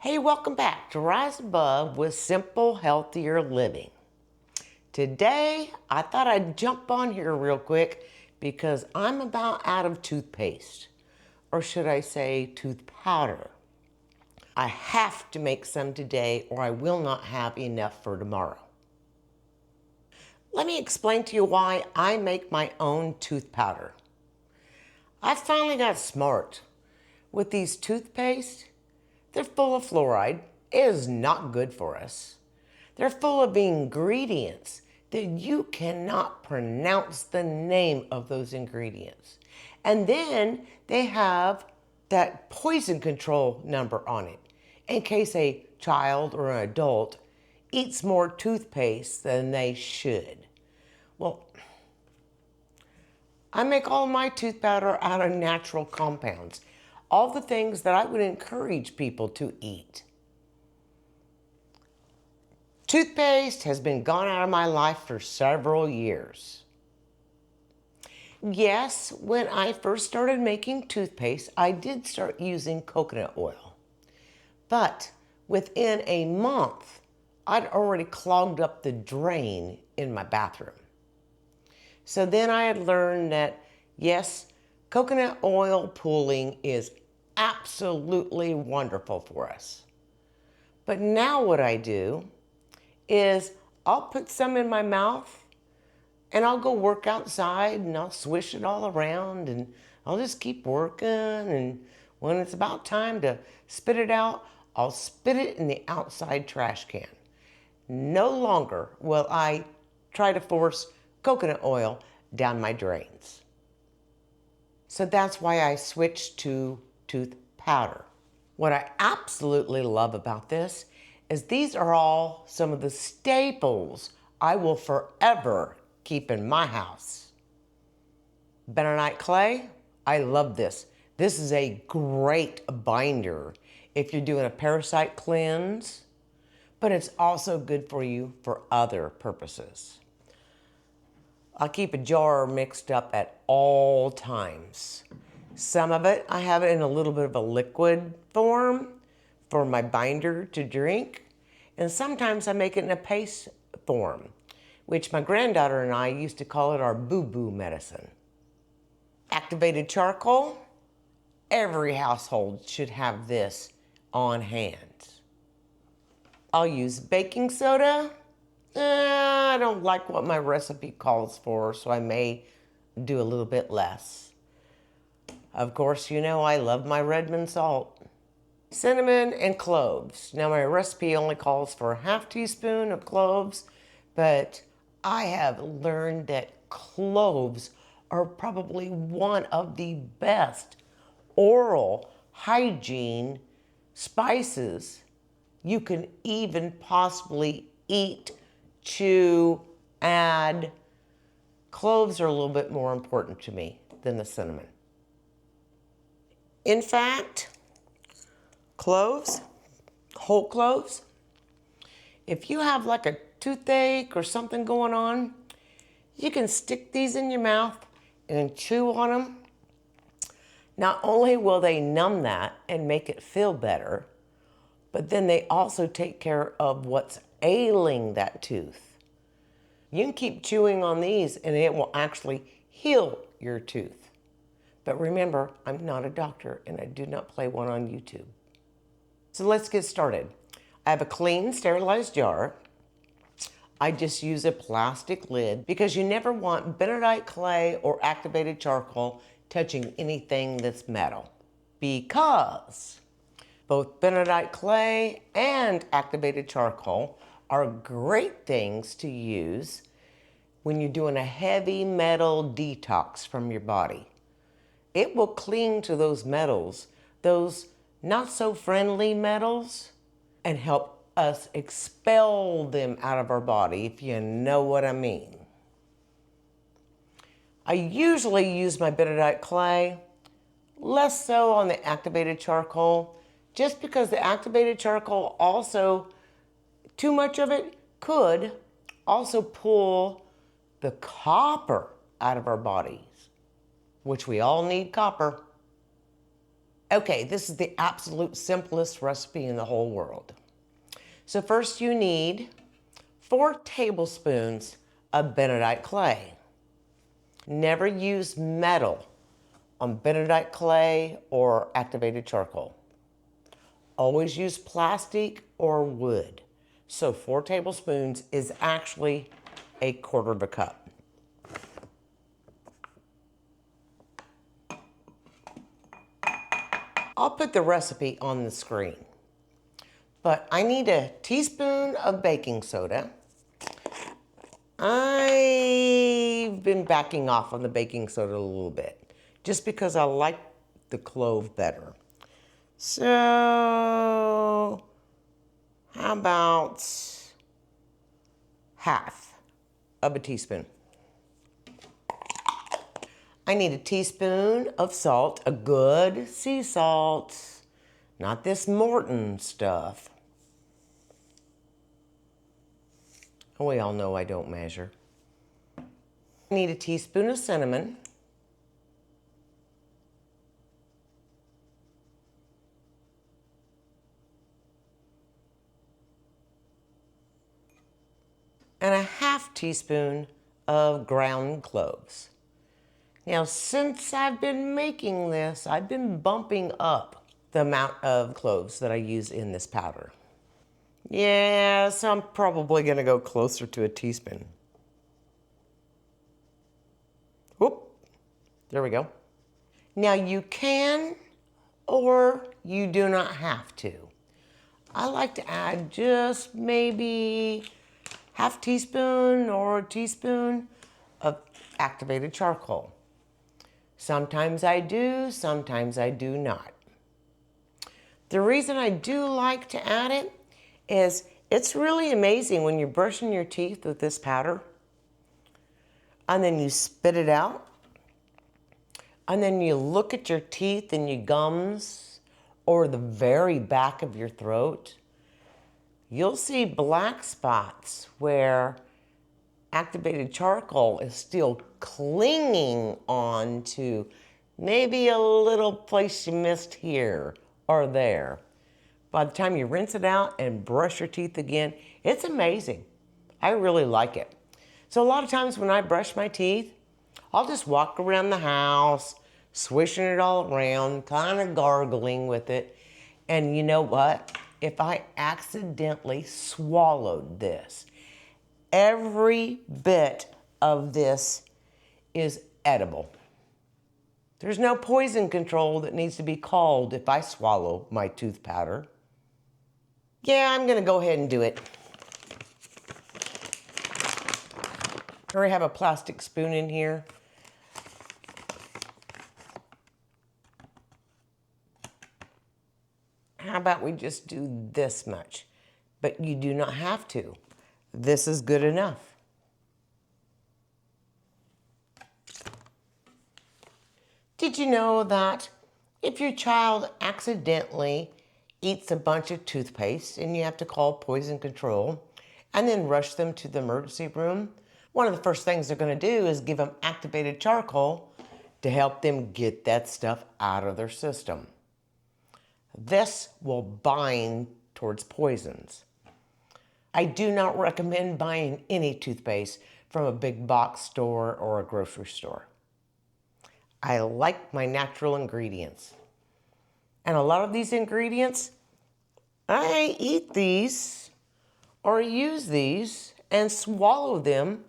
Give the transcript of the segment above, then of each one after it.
Hey, welcome back to Rise Above with Simple, Healthier Living. Today, I thought I'd jump on here real quick because I'm about out of toothpaste, or should I say tooth powder. I have to make some today or I will not have enough for tomorrow. Let me explain to you why I make my own tooth powder. I finally got smart. With these toothpaste, they're full of fluoride. It is not good for us. They're full of ingredients that you cannot pronounce the name of those ingredients. And then they have that poison control number on it in case a child or an adult eats more toothpaste than they should. Well, I make all my tooth powder out of natural compounds. All the things that I would encourage people to eat. Toothpaste has been gone out of my life for several years. Yes, when I first started making toothpaste, I did start using coconut oil. But within a month, I'd already clogged up the drain in my bathroom. So then I had learned that, yes, coconut oil pooling is absolutely wonderful for us. But now what I do is I'll put some in my mouth and I'll go work outside and I'll swish it all around and I'll just keep working, and when it's about time to spit it out, I'll spit it in the outside trash can. No longer will I try to force coconut oil down my drains. So that's why I switched to tooth powder. What I absolutely love about this is these are all some of the staples I will forever keep in my house. Bentonite clay, I love this. This is a great binder if you're doing a parasite cleanse, but it's also good for you for other purposes. I'll keep a jar mixed up at all times. Some of it, I have it in a little bit of a liquid form for my binder to drink. And sometimes I make it in a paste form, which my granddaughter and I used to call it our boo-boo medicine. Activated charcoal, every household should have this on hand. I'll use baking soda. I don't like what my recipe calls for, so I may do a little bit less. Of course, you know I love my Redmond salt. Cinnamon and cloves. Now my recipe only calls for a half teaspoon of cloves, but I have learned that cloves are probably one of the best oral hygiene spices you can even possibly eat, chew, add. Cloves are a little bit more important to me than the cinnamon. In fact, cloves, whole cloves, if you have like a toothache or something going on, you can stick these in your mouth and chew on them. Not only will they numb that and make it feel better, but then they also take care of what's ailing that tooth. You can keep chewing on these and it will actually heal your tooth. But remember, I'm not a doctor and I do not play one on YouTube. So let's get started. I have a clean, sterilized jar. I just use a plastic lid because you never want bentonite clay or activated charcoal touching anything that's metal. Because both bentonite clay and activated charcoal are great things to use when you're doing a heavy metal detox from your body. It will cling to those metals, those not so friendly metals, and help us expel them out of our body, if you know what I mean. I usually use my bentonite clay, less so on the activated charcoal, just because the activated charcoal also, too much of it could also pull the copper out of our bodies, which we all need copper. Okay, this is the absolute simplest recipe in the whole world. So first you need 4 tablespoons of bentonite clay. Never use metal on bentonite clay or activated charcoal. Always use plastic or wood. So 4 tablespoons is actually a quarter of a cup. I'll put the recipe on the screen. But I need a teaspoon of baking soda. I've been backing off on the baking soda a little bit, just because I like the clove better. So, how about half of a teaspoon? I need a teaspoon of salt, a good sea salt, not this Morton stuff. We all know I don't measure. I need a teaspoon of cinnamon. And a half teaspoon of ground cloves. Now, since I've been making this, I've been bumping up the amount of cloves that I use in this powder. Yes, I'm probably gonna go closer to a teaspoon. Whoop, there we go. Now you can or you do not have to. I like to add just maybe half teaspoon or a teaspoon of activated charcoal. Sometimes I do, sometimes I do not. The reason I do like to add it is it's really amazing when you're brushing your teeth with this powder and then you spit it out and then you look at your teeth and your gums or the very back of your throat, you'll see black spots where activated charcoal is still clinging on to maybe a little place you missed here or there. By the time you rinse it out and brush your teeth again, it's amazing. I really like it. So a lot of times when I brush my teeth, I'll just walk around the house, swishing it all around, kind of gargling with it. And you know what? If I accidentally swallowed this, every bit of this is edible. There's no poison control that needs to be called if I swallow my tooth powder. Yeah, I'm gonna go ahead and do it. I already have a plastic spoon in here. How about we just do this much? But you do not have to. This is good enough. Did you know that if your child accidentally eats a bunch of toothpaste and you have to call poison control and then rush them to the emergency room, one of the first things they're going to do is give them activated charcoal to help them get that stuff out of their system. This will bind towards poisons. I do not recommend buying any toothpaste from a big box store or a grocery store. I like my natural ingredients. And a lot of these ingredients, I eat these or use these and swallow them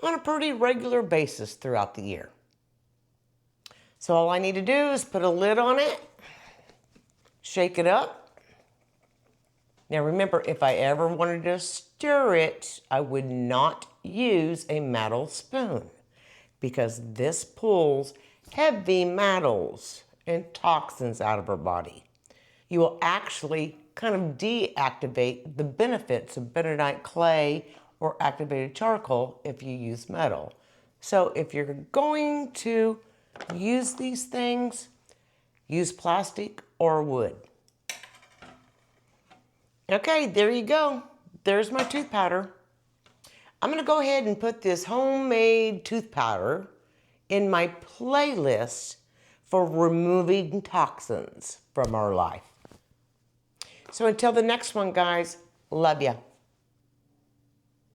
on a pretty regular basis throughout the year. So all I need to do is put a lid on it, shake it up. Now remember, if I ever wanted to stir it, I would not use a metal spoon because this pulls heavy metals and toxins out of our body. You will actually kind of deactivate the benefits of bentonite clay or activated charcoal if you use metal. So if you're going to use these things, use plastic or wood. Okay, there you go. There's my tooth powder. I'm gonna go ahead and put this homemade tooth powder in my playlist for removing toxins from our life. So until the next one, guys, love ya.